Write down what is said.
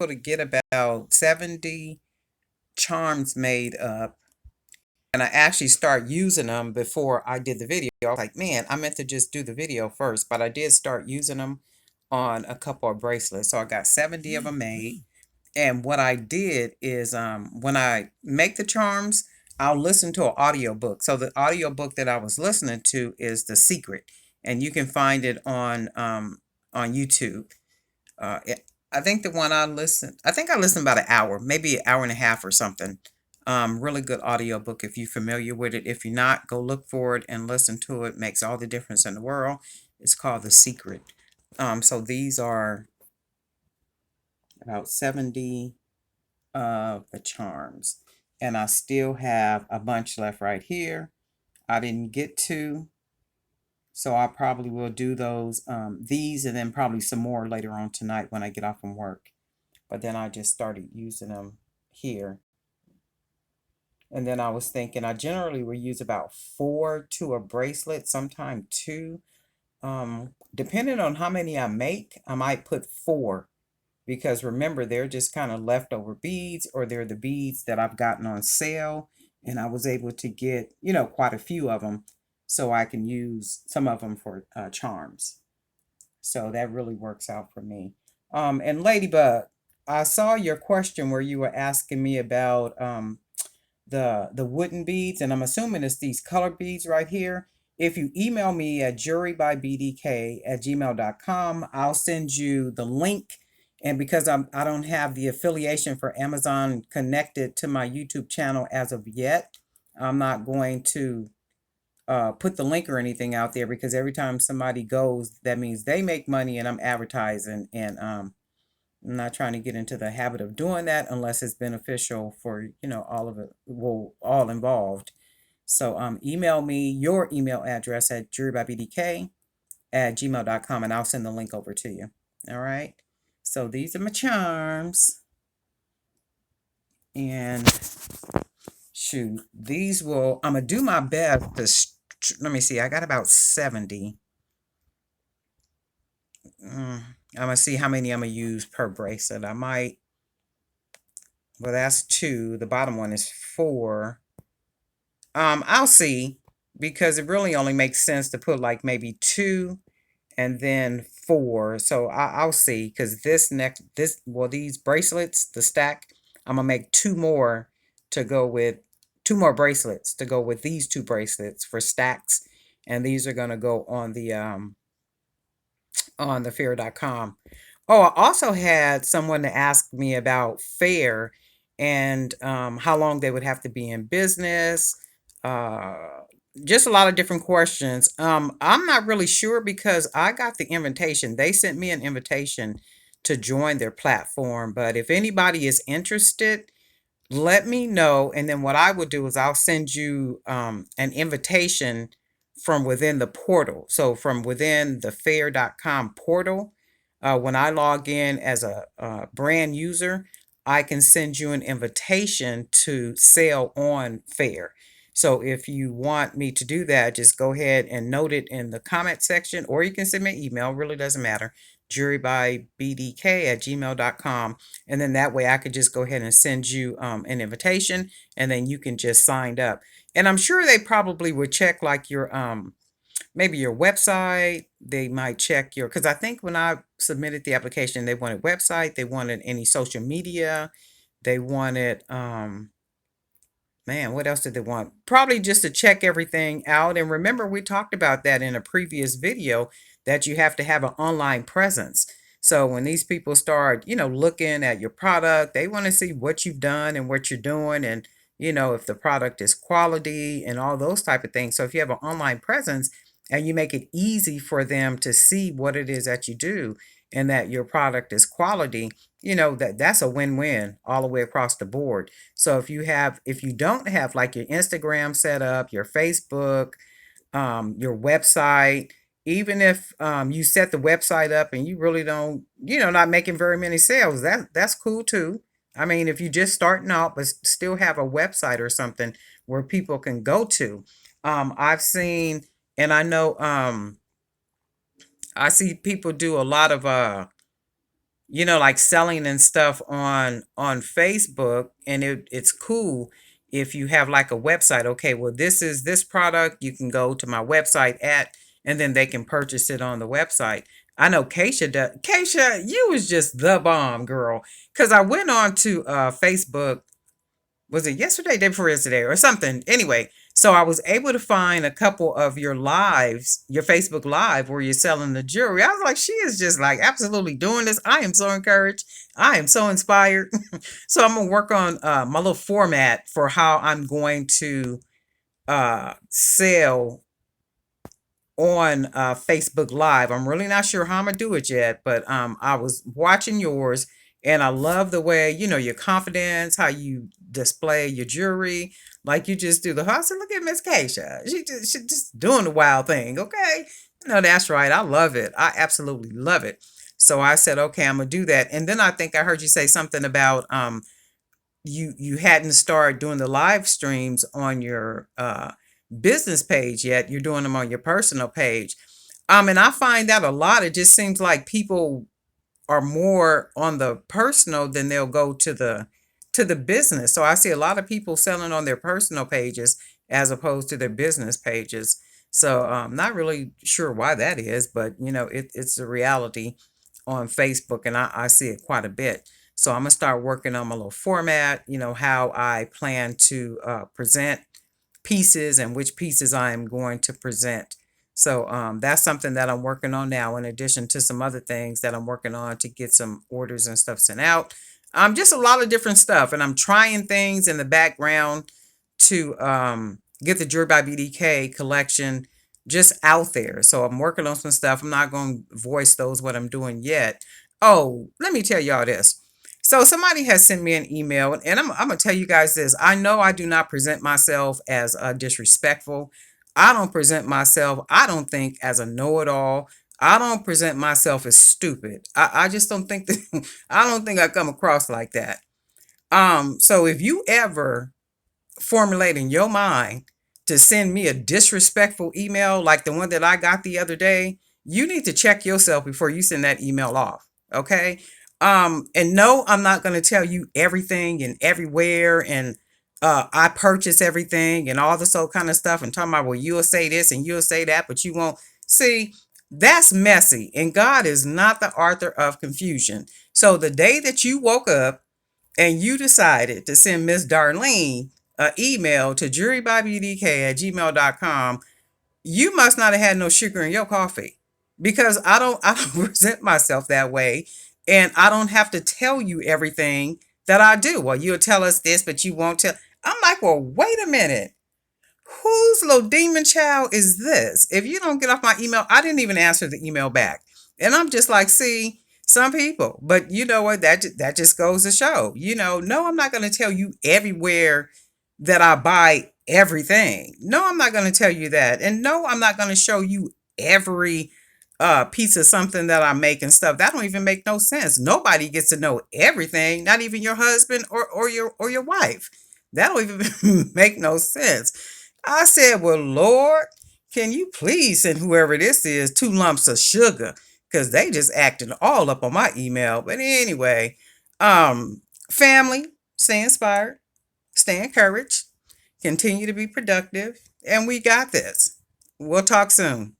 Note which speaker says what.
Speaker 1: to get about 70 charms made up, and I actually start using them before I did the video. I was like, man, I meant to just do the video first, but I did start using them on a couple of bracelets. So I got 70 of them made. And what I did is when I make the charms, I'll listen to an audiobook. So the audiobook that I was listening to is The Secret, and you can find it on YouTube. I think the one I think I listened about an hour, maybe an hour and a half or something. Really good audiobook if you're familiar with it. If you're not, go look for it and listen to it. Makes all the difference in the world. It's called The Secret. So these are about 70 of the charms. And I still have a bunch left right here. I didn't get to. So I probably will do these and then probably some more later on tonight when I get off from work. But then I just started using them here. And then I was thinking I generally will use about 4 to a bracelet, sometime 2. Depending on how many I make, I might put 4, because remember, they're just kind of leftover beads, or they're the beads that I've gotten on sale, and I was able to get, quite a few of them, so I can use some of them for charms. So that really works out for me. And Ladybug, I saw your question where you were asking me about the wooden beads, and I'm assuming it's these color beads right here. If you email me at jewelrybybdk@gmail.com, I'll send you the link. And because I don't have the affiliation for Amazon connected to my YouTube channel as of yet, I'm not going to put the link or anything out there, because every time somebody goes, that means they make money and I'm advertising. And I'm not trying to get into the habit of doing that unless it's beneficial for, all of it, well, all involved. So email me your email address at jewelrybydk@gmail.com, and I'll send the link over to you. All right. So these are my charms. And shoot, I'm going to do my best to, let me see, I got about 70. I'm going to see how many I'm going to use per bracelet. I might, well, that's 2. The bottom one is 4. I'll see, because it really only makes sense to put like maybe 2 and then 4. So I'll see, because these bracelets, the stack, I'm gonna make 2 more to go with 2 more bracelets to go with these 2 bracelets for stacks, and these are gonna go on the fair.com. Oh, I also had someone to ask me about fair and how long they would have to be in business. Uh, just a lot of different questions. I'm not really sure, because I got the invitation. They sent me an invitation to join their platform. But if anybody is interested, let me know. And then what I will do is I'll send you an invitation from within the portal. So from within the fair.com portal, when I log in as a brand user, I can send you an invitation to sell on Fair. So if you want me to do that, just go ahead and note it in the comment section, or you can send me an email, really doesn't matter, jewelrybybdk@gmail.com. And then that way I could just go ahead and send you an invitation, and then you can just sign up. And I'm sure they probably would check like your maybe your website. They might check because I think when I submitted the application, they wanted website, they wanted any social media, they wanted man, what else did they want? Probably just to check everything out. And remember, we talked about that in a previous video, that you have to have an online presence. So when these people start, looking at your product, they want to see what you've done and what you're doing, and if the product is quality and all those type of things. So if you have an online presence and you make it easy for them to see what it is that you do and that your product is quality, that's a win-win all the way across the board. So if you don't have like your Instagram set up, your Facebook, your website, even if you set the website up and you really don't, not making very many sales, that's cool too. I mean, if you're just starting out but still have a website or something where people can go to. I've seen, and I know I see people do a lot of like selling and stuff on Facebook, and it's cool if you have like a website. Okay, well, this is this product. You can go to my website at, and then they can purchase it on the website. I know Keisha does. Keisha, you was just the bomb, girl. Because I went on to Facebook, was it yesterday, day before yesterday, or something? Anyway, so I was able to find a couple of your lives, your Facebook Live, where you're selling the jewelry. I was like, she is just like absolutely doing this. I am so encouraged. I am so inspired. So I'm gonna work on my little format for how I'm going to sell on Facebook Live. I'm really not sure how I'm gonna do it yet, but I was watching yours, and I love the way your confidence, how you display your jewelry, like you just do the hustle. Look at Miss Keisha, she just doing the wild thing. Okay, that's right. I love it. I absolutely love it. So I said, okay, I'm gonna do that, and then I think I heard you say something about you hadn't started doing the live streams on your business page yet. You're doing them on your personal page. And I find that a lot. It just seems like people are more on the personal than they'll go to the business. So I see a lot of people selling on their personal pages as opposed to their business pages. So not really sure why that is, but it's a reality on Facebook, and I see it quite a bit. So I'm gonna start working on my little format, how I plan to present pieces and which pieces I am going to present. So that's something that I'm working on now, in addition to some other things that I'm working on to get some orders and stuff sent out. Just a lot of different stuff, and I'm trying things in the background to get the Jewelry by BDK collection just out there. So I'm working on some stuff. I'm not going to voice those what I'm doing yet. Oh, let me tell y'all this. So somebody has sent me an email, and I'm gonna tell you guys this. I know I do not present myself as disrespectful. I don't present myself, I don't think, as a know-it-all. I don't present myself as stupid. I just don't think that I don't think I come across like that. So if you ever formulate in your mind to send me a disrespectful email like the one that I got the other day, you need to check yourself before you send that email off. Okay. And no, I'm not going to tell you everything and everywhere and I purchase everything and all this old kind of stuff and talking about, well, you'll say this and you'll say that, but you won't. See, that's messy. And God is not the author of confusion. So the day that you woke up and you decided to send Miss Darlene an email to jewelrybybdk@gmail.com, you must not have had no sugar in your coffee, because I don't present myself that way, and I don't have to tell you everything that I do. Well, you'll tell us this, but you won't tell. I'm like, well, wait a minute. Whose little demon child is this? If you don't get off my email, I didn't even answer the email back. And I'm just like, see, some people. But you know what? That just goes to show. No, I'm not going to tell you everywhere that I buy everything. No, I'm not going to tell you that. And no, I'm not going to show you every piece of something that I make and stuff. That don't even make no sense. Nobody gets to know everything, not even your husband or your wife. That don't even make no sense. I said, well, Lord, can you please send whoever this is 2 lumps of sugar? Because they just acted all up on my email. But anyway, family, stay inspired, stay encouraged, continue to be productive, and we got this. We'll talk soon.